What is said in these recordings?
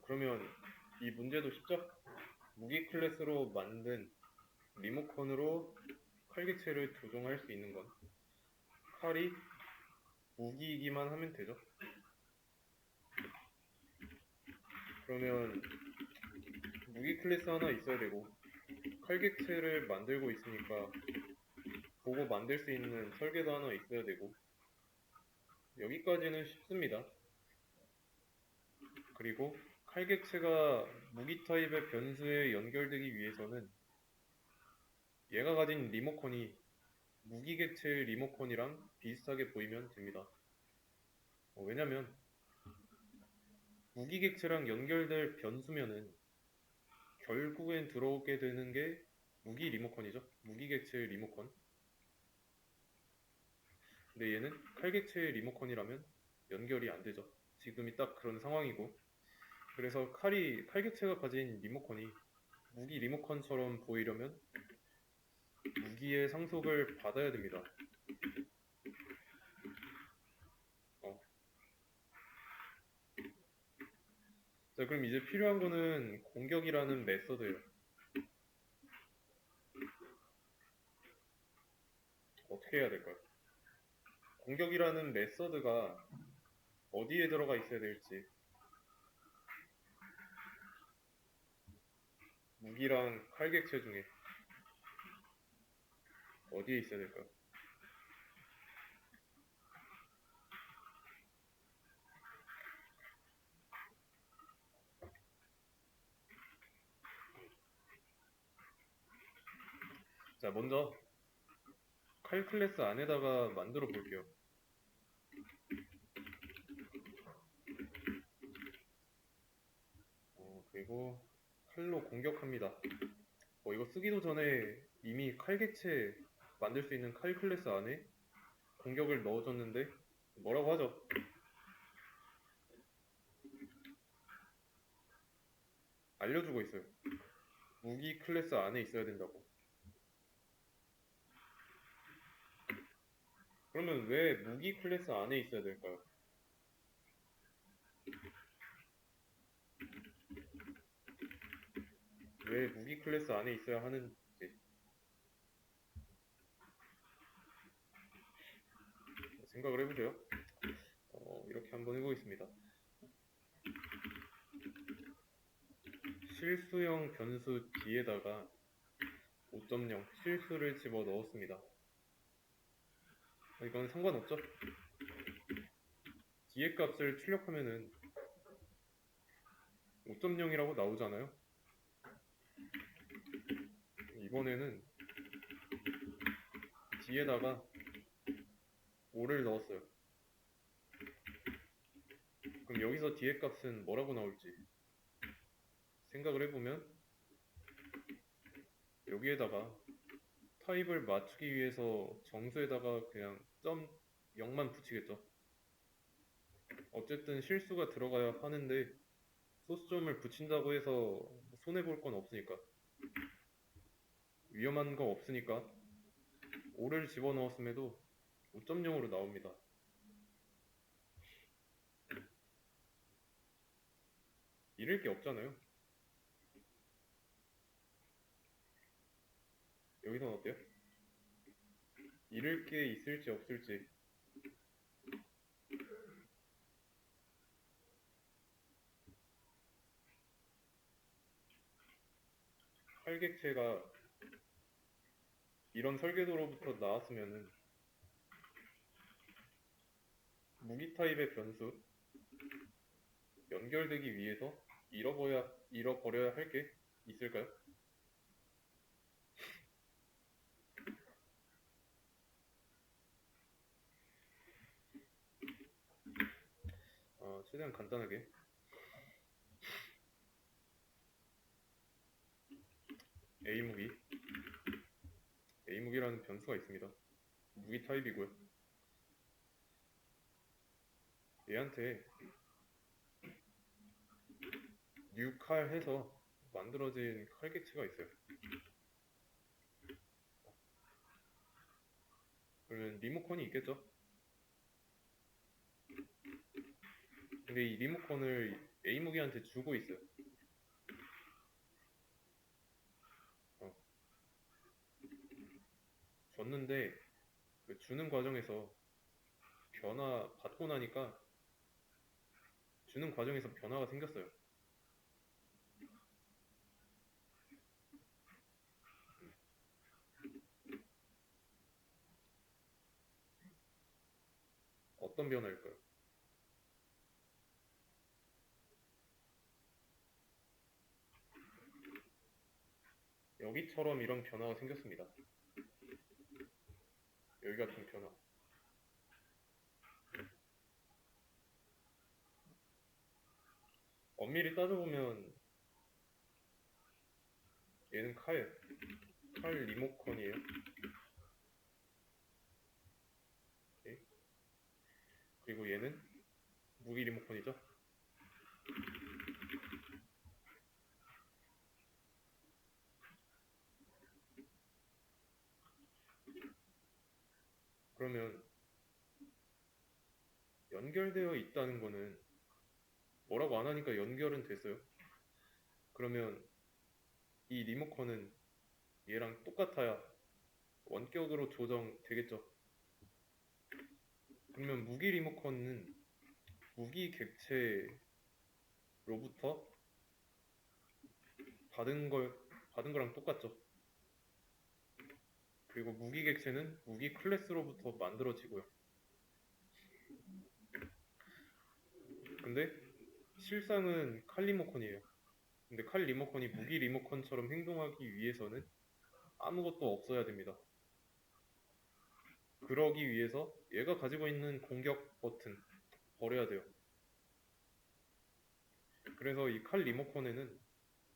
그러면 이 문제도 쉽죠? 무기 클래스로 만든 리모컨으로 칼개체를 조종할 수 있는 건 칼이 무기이기만 하면 되죠. 그러면 무기 클래스 하나 있어야 되고 칼개체를 만들고 있으니까 보고 만들 수 있는 설계도 하나 있어야 되고 여기까지는 쉽습니다. 그리고 칼개체가 무기 타입의 변수에 연결되기 위해서는 얘가 가진 리모컨이 무기 객체의 리모컨이랑 비슷하게 보이면 됩니다. 왜냐면 무기 객체랑 연결될 변수면은 결국엔 들어오게 되는 게 무기 리모컨이죠. 무기 객체의 리모컨. 근데 얘는 칼 객체의 리모컨이라면 연결이 안 되죠. 지금이 딱 그런 상황이고. 그래서 칼 객체가 가진 리모컨이 무기 리모컨처럼 보이려면 무기의 상속을 받아야 됩니다. 어. 자, 그럼 이제 필요한 거는 공격이라는 메서드예요. 어떻게 해야 될까요? 공격이라는 메서드가 어디에 들어가 있어야 될지, 무기랑 칼객체 중에 어디에 있어야 될까요? 자, 먼저 칼 클래스 안에다가 만들어 볼게요. 그리고 칼로 공격합니다. 이거 쓰기도 전에 이미 칼객체 만들 수 있는 칼 클래스 안에 공격을 넣어줬는데 뭐라고 하죠? 알려주고 있어요. 무기 클래스 안에 있어야 된다고. 그러면 왜 무기 클래스 안에 있어야 될까요? 왜 무기 클래스 안에 있어야 하는지 생각을 해보세요. 이렇게 한번 해보겠습니다. 실수형 변수 뒤에다가 5.0 실수를 집어 넣었습니다. 이건 상관없죠? 뒤에 값을 출력하면은 5.0이라고 나오잖아요. 이번에는 뒤에다가 5를 넣었어요. 그럼 여기서 뒤에 값은 뭐라고 나올지 생각을 해보면 여기에다가 타입을 맞추기 위해서 정수에다가 그냥 점 0만 붙이겠죠. 어쨌든 실수가 들어가야 하는데 소수점을 붙인다고 해서 손해볼 건 없으니까 위험한 거 없으니까 5를 집어넣었음에도 5.0으로 나옵니다. 잃을 게 없잖아요. 여기서는 어때요? 잃을 게 있을지 없을지 활객체가 이런 설계도로부터 나왔으면은 무기 타입의 변수 연결되기 위해서 잃어버려야 할 게 있을까요? 최대한 간단하게 A무기 A무기라는 변수가 있습니다. 무기 타입이고요. 얘한테 뉴칼 해서 만들어진 칼객체가 있어요. 그러면 리모컨이 있겠죠? 근데 이 리모컨을 A 무기한테 주고 있어요. 어, 줬는데 그 주는 과정에서 변화 받고 나니까 주는 과정에서 변화가 생겼어요. 어떤 변화일까요? 여기처럼 이런 변화가 생겼습니다. 여기 같은 변화. 엄밀히 따져보면 얘는 칼 리모컨이에요. 오케이. 그리고 얘는 무기 리모컨이죠. 그러면 연결되어 있다는 거는 뭐라고 안 하니까 연결은 됐어요. 그러면 이 리모컨은 얘랑 똑같아야 원격으로 조정되겠죠. 그러면 무기 리모컨은 무기 객체로부터 받은 거랑 똑같죠. 그리고 무기 객체는 무기 클래스로부터 만들어지고요. 근데 실상은 칼 리모컨이에요. 근데 칼 리모컨이 무기 리모컨처럼 행동하기 위해서는 아무것도 없어야 됩니다. 그러기 위해서 얘가 가지고 있는 공격 버튼 버려야 돼요. 그래서 이 칼 리모컨에는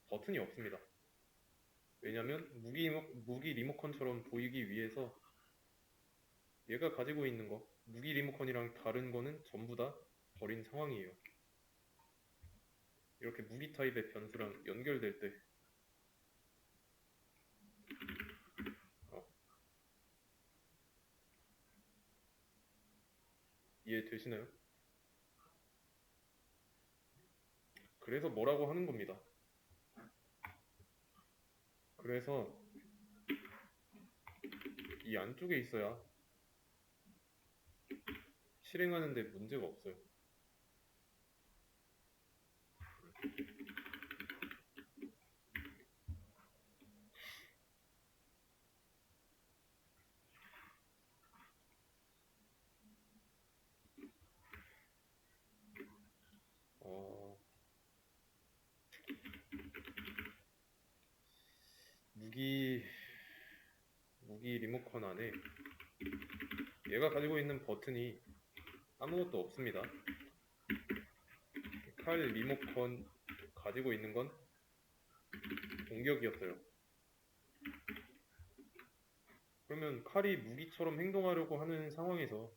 버튼이 없습니다. 왜냐면 무기 리모컨처럼 보이기 위해서 얘가 가지고 있는 거, 무기 리모컨이랑 다른 거는 전부 다 버린 상황이에요. 이렇게 무기 타입의 변수랑 연결될 때 어, 이해되시나요? 그래서 뭐라고 하는 겁니다. 그래서 이 안쪽에 있어야 실행하는데 문제가 없어요. 어, 무기 리모컨 안에 얘가 가지고 있는 버튼이 아무것도 없습니다. 칼 리모컨 가지고 있는 건 공격이었어요. 그러면 칼이 무기처럼 행동하려고 하는 상황에서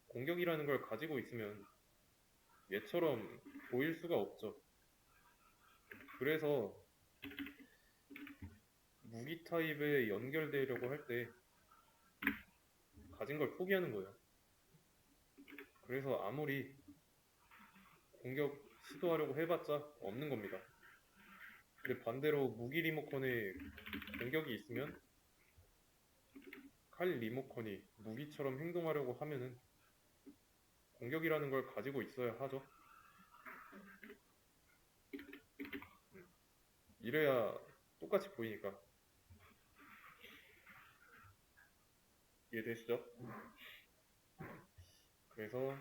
공격이라는 걸 가지고 있으면 얘처럼 보일 수가 없죠. 그래서 무기 타입에 연결되려고 할 때 가진 걸 포기하는 거예요. 그래서 아무리 공격 시도하려고 해봤자 없는 겁니다. 근데 반대로 무기 리모컨에 공격이 있으면 칼 리모컨이 무기처럼 행동하려고 하면은 공격이라는 걸 가지고 있어야 하죠. 이래야 똑같이 보이니까. 이해되시죠? 그래서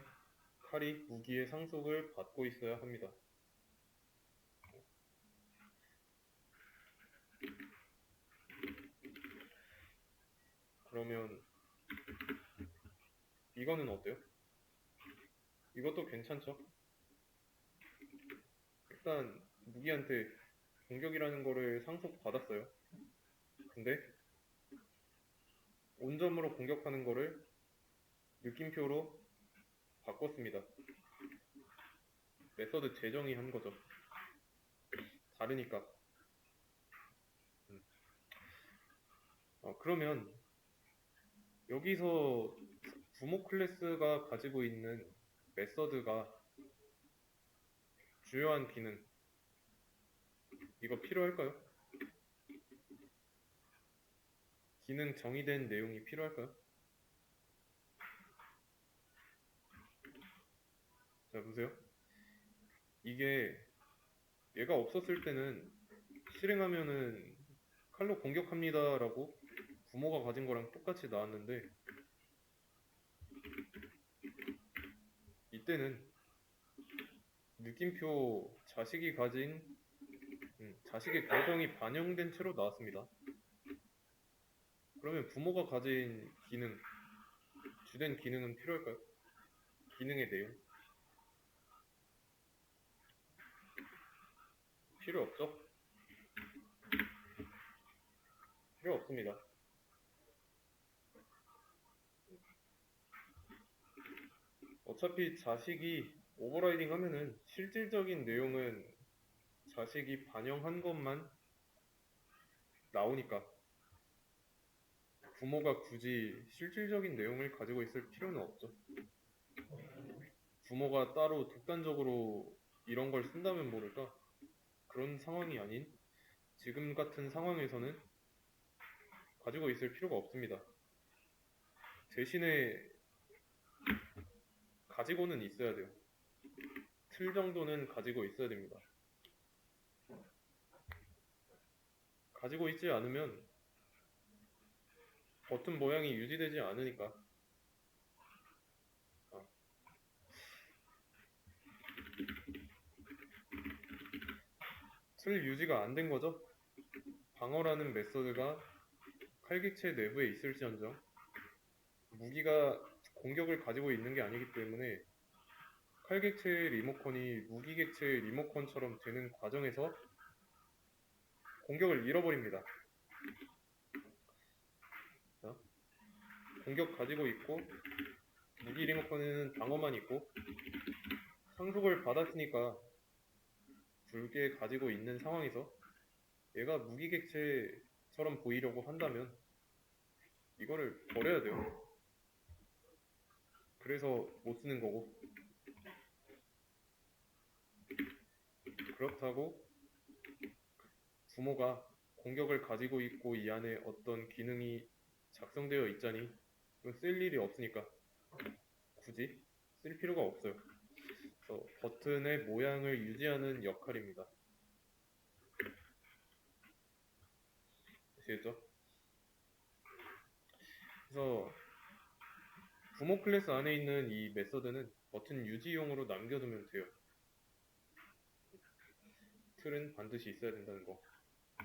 칼이 무기의 상속을 받고 있어야 합니다. 그러면 이거는 어때요? 이것도 괜찮죠? 일단 무기한테 공격이라는 거를 상속받았어요. 근데 온점으로 공격하는 거를 느낌표로 바꿨습니다. 메서드 재정의 한 거죠. 다르니까. 그러면 여기서 부모 클래스가 가지고 있는 메서드가 주요한 기능 이거 필요할까요? 기능 정의된 내용이 필요할까요? 자, 보세요. 이게 얘가 없었을 때는 실행하면은 칼로 공격합니다라고 부모가 가진 거랑 똑같이 나왔는데 이때는 느낌표 자식이 가진 자식의 결정이 반영된 채로 나왔습니다. 그러면 부모가 가진 기능, 주된 기능은 필요할까요? 기능의 내용 필요 없죠? 필요 없습니다. 어차피 자식이 오버라이딩 하면은 실질적인 내용은 자식이 반영한 것만 나오니까 부모가 굳이 실질적인 내용을 가지고 있을 필요는 없죠. 부모가 따로 독단적으로 이런 걸 쓴다면 모를까? 그런 상황이 아닌 지금 같은 상황에서는 가지고 있을 필요가 없습니다. 대신에 가지고는 있어야 돼요. 틀 정도는 가지고 있어야 됩니다. 가지고 있지 않으면 버튼 모양이 유지되지 않으니까 틀 유지가 안 된 거죠. 방어라는 메서드가 칼객체 내부에 있을지언정 무기가 공격을 가지고 있는 게 아니기 때문에 칼객체 리모컨이 무기객체 리모컨처럼 되는 과정에서 공격을 잃어버립니다. 자, 공격 가지고 있고 무기 리모컨에는 방어만 있고 상속을 받았으니까 붉게 가지고 있는 상황에서 얘가 무기객체처럼 보이려고 한다면 이거를 버려야 돼요. 그래서 못 쓰는 거고 그렇다고 부모가 공격을 가지고 있고 이 안에 어떤 기능이 작성되어 있자니 이건 쓸 일이 없으니까 굳이 쓸 필요가 없어요. 그래서 버튼의 모양을 유지하는 역할입니다. 아시겠죠? 그래서 부모 클래스 안에 있는 이 메서드는 버튼 유지용으로 남겨두면 돼요. 틀은 반드시 있어야 된다는 거.